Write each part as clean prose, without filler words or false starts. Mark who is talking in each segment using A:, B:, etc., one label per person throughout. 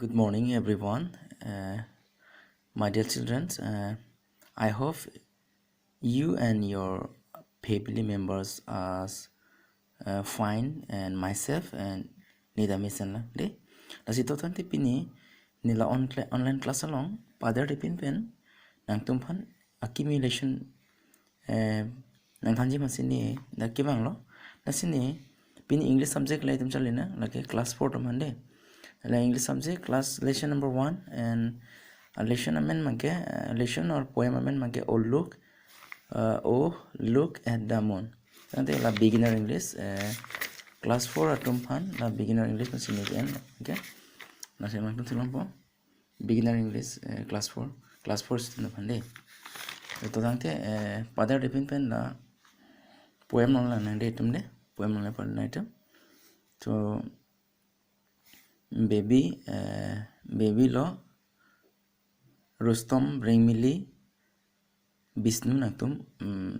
A: Good morning, everyone. My dear children, I hope you and your family members are fine, and myself and Nida Misan. Nasi totan tipini nila online class along. Pada tipin pen nang tumpan accumulation nang kanji masini dah kibang lo. Nasi ni pini English subject lai tum chalina lagi class 4 tumande. English subject class lesson number 1 and lesson lesson or poem oh look at the moon. Nanti la beginner English class 4 atum pan la beginner English masih ni kan okay nasi maklum tu beginner English class 4 student pan deh itu nanti pada depend pen la poem non la nanti item deh poem non la pada item so baby lo Rustom Ringmili Bisnu naktum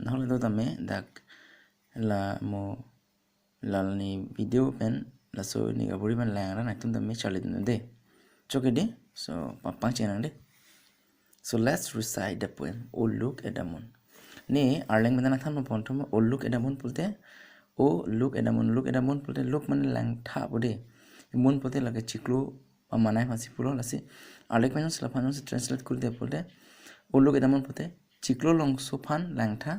A: nahole do tame dak la mo lalni video pen la so ni gaburi man lang naktum tame chalit de choke de so papang chenang de so let's recite the poem oh look at the moon ne arleng mena than pon thom oh look at the moon pulte oh look at the moon pulte look man lang tha bode moon pulte lage chiklo manai phasi pulo lasi arleng mena sla phanon se translate kur de pulte oh look at the moon pulte chiklo longso phan langtha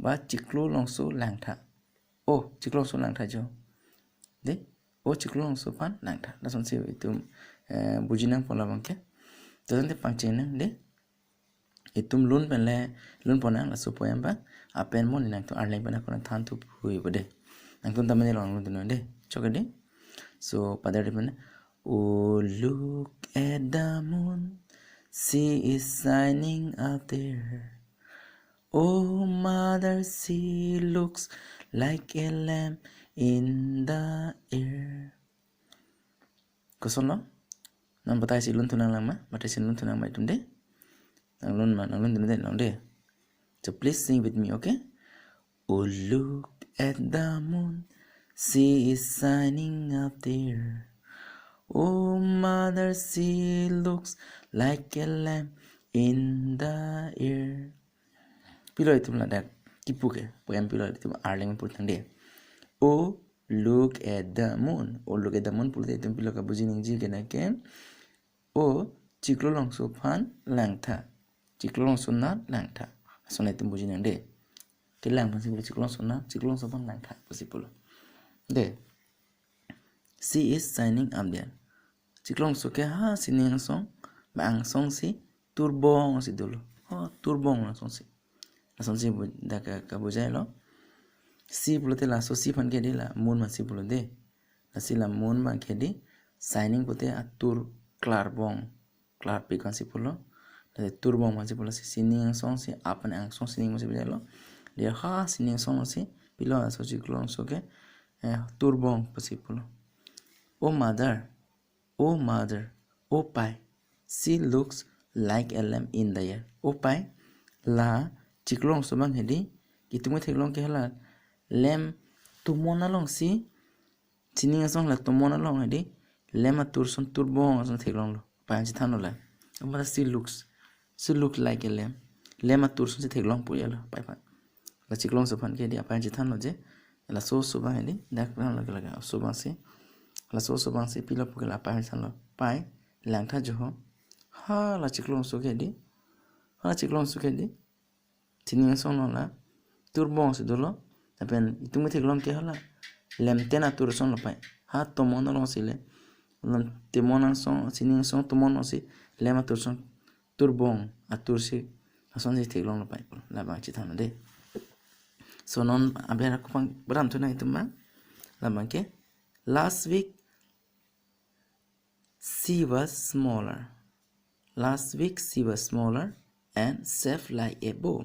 A: ba chiklo longso langtha oh chiklo longso langtha jo de oh chiklo longso phan langtha la son se itum bujinang pola bangke to tante pangchena de itum lun pona la so poem ba apen mon nang to arleng bana kona than tu hui bode nang tun tamane long lun de chokade so padare bana oh look at the moon she is shining up there. Oh, mother, she looks like a lamp in the air. Kosong lo? Nang batai si lun tunang lang ma? Batai si lun tunang ma itum de? Nang lun tunang de lang de. So please sing with me, okay? Oh, look at the moon, she is shining up there. Oh, mother, she looks like a lamp in the air. Pilo itum la dak kipuke poem pilo itum arleng putang de oh look at the moon pulte itum pilo ka bujin ji ke na ke oh chiklo long so phan langtha chiklo long sunna langtha sona itum bujin de ke lang phan si chiklo long so phan langtha possible de she is shining up there chiklo long so ke ha sining song bang song si turbong si dulu oh turbong la song si asal si dah ke bujai lo si pulote la so si pan ke de la moon ma si pulote la si la moon ma ke de shining pulote atur clar pikan si pulo la tur bong ma si pulo si sining song si apan ang song sining ma si bujai lo dia ha sining song si pilo so si klong so ke tur bong pa si pulo oh mother oh pai she looks like a lamp in the air oh pai la chiklong sobang hedi kitumwe theklong ke hala lem tumona long si sining song la tumona long hedi lem atur son turbong son theklong lo panji thano la amara she looks like a lem atur son theklong puya lo pai pa la chiklong soban ke di panji thano je la so sobang hedi dak ran laga sobang se pila pukela panji thano pai langtha jo ha la chiklong so ke di Tining song la turbong se dolo apen itung theklong ke hala lem tena tur son lo pai ha tomon long sile lem temon song sining song tomon si lem tur son turbong atur si ason si theklong lo pai la ba chi thana de so non abera ko pang bram thuna itum ma la ba ke last week she was smaller and shaped like a bow.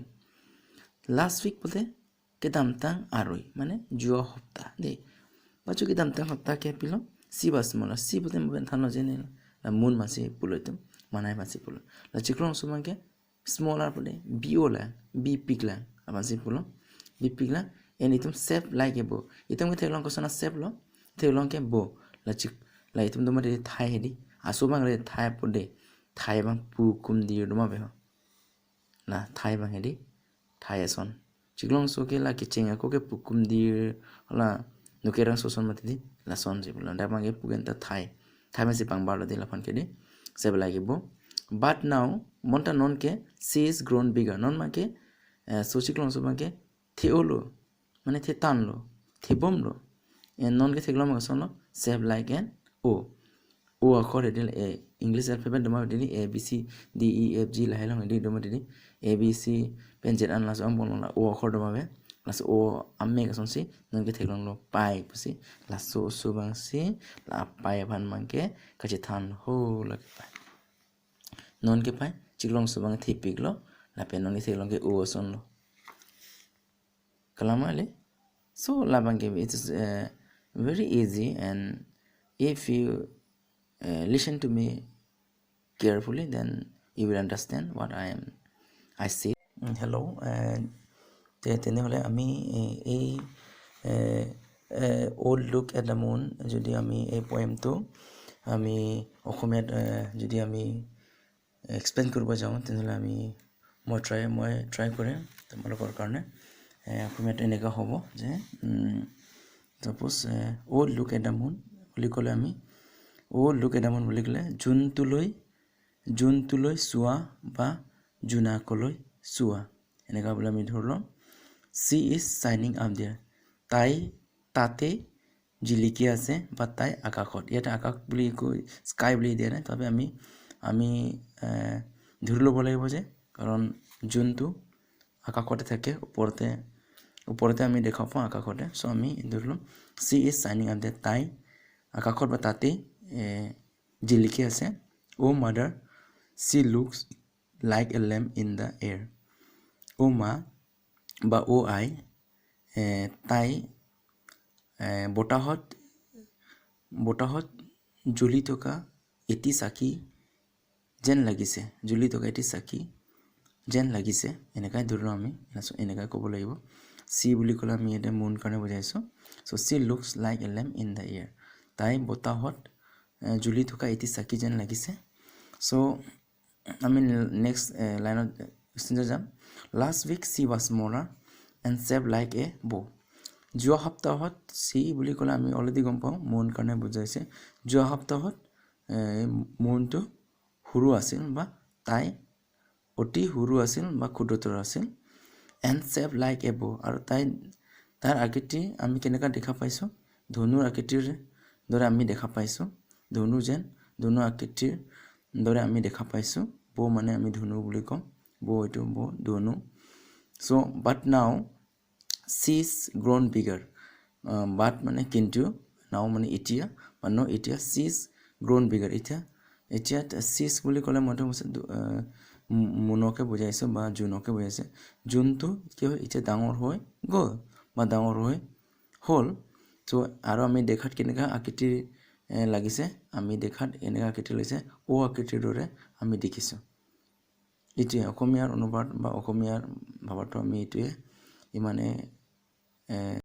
A: Last week bolte kedam tang aroi mane jua hopta de bacu kedam tang hopta ke pilo si was smaller si bolte mo thano jene la moon masi pulotum manai masi pulo la chiklong sumang ke smaller bolte biola bi pigla abasi pulo bi pigla and itum shape like a bow itum ke thelong ko sona shape lo thelong ke bow la chik la itum do made thai hedi aso bang le thai pode thai bang pu kum dir duma be la thai bang hedi thai ason chiklong so ke la kiching ko ke pu kum dir la nukerang soson mati la son je bulan da bang e pu gen ta thai ma si pang ba lo de la phan ke de se bla ke bo but now monta non ke she is grown bigger non ma ke so chiklong so bang ke theolo mane the tan lo the bom lo en non ke theklo ma son lo save like an o akhor edil a english alphabet doma dini a b c d e f g la helong di doma dini a b c penjet an la so ambon la o akhor doma be la so o amme ka son si non ke theklong lo pai pusi la so bang si la pai ban man ke ka che than ho la ke pai non ke pai chiklong so bang thipik lo la pe non ke theklong ke o son lo kalamale so la bang ke it is very easy and if you listen to me carefully then you will understand what I say hello tenehole ami ei old look at the moon jodi ami ei poem to ami okhomiyat jodi ami explain korbo jao tenehole ami moi try kore tomolokor karone okhomiyat eneka hobo je suppose old look at the moon বুলি কলে আমি look at the moon বুলি কলে জুনটোলৈ চোৱা বা জোনাকলৈ চোৱা এনেকা বলে আমি ধৰলো she is shining up there তাই তাতে জিলিকি আছে বা তাই আকাশত এটা আকাশ বুলি কই স্কাই বুলি দিয়া নাই তবে আমি ধৰি ল'ব লাগিব যে কাৰণ জুনটো আকাশতে থাকে ওপৰতে আমি দেখা পাওঁ আকাশতে সো আমি ধৰলো she is shining up there তাই আকাশত বা তাতে জিলিকি আছে oh mother she looks like a lamp in the air oh ma বা oh I তাই বতাহত জ্বলি থকা এটি চাকি যেন লাগিছে জ্বলি থকা এটি চাকি যেন লাগিছে এনেকাই ধৰলো আমি এনেকাই ক'ব লাগিব she বুলি ক'লে আমি এটা মুন কাৰণে বুজাইছো so she looks like a lamp in the air তাই বতাহত জ্বলি থকা এটি চাকি যেন লাগিছে so আমি next line of sentence jam last week she was smaller and shaped like a bow যোৱা সপ্তাহত she বুলি ক'লে আমি অলৰেডি গম পাওঁ মুন কাৰণে বুজাইছে যোৱা সপ্তাহত মুনটো সৰু আছিল বা তাই অতি সৰু আছিল বা ক্ষুদ্ৰতৰ আছিল and shaped like a bow আৰু তাৰ আকৃতি আমি কেনেকা দেখা পাইছো ধনুৰ আকৃতিৰ দৰে আমি দেখা পাইছো ধনু আকৃতিৰ দৰে আমি দেখা পাইছো বো মানে আমি ধনু বুলি কম বো ধনু so but now she's grown bigger but মানে কিন্তু now মানে এতিয়া but no এতিয়া she's grown bigger এতিয়া she's বুলি ক'লে মতে মুনকে বুজাইছো বা জুনকে বুজাইছে জুনটো কি হয় এতিয়া ডাঙৰ হৈ গ'ল বা ডাঙৰ হৈ হ'ল so আৰু আমি দেখাত কেনেকা আকৃতি লাগিছে আমি দেখাত এনেকা আকৃতি লাগিছে ও আকৃতিৰ দৰে আমি দেখিছো এতিয়া অসমীয়াৰ অনুবাদ বা অসমীয়াৰ ভাৱটো আমি এটোৱে ইমানে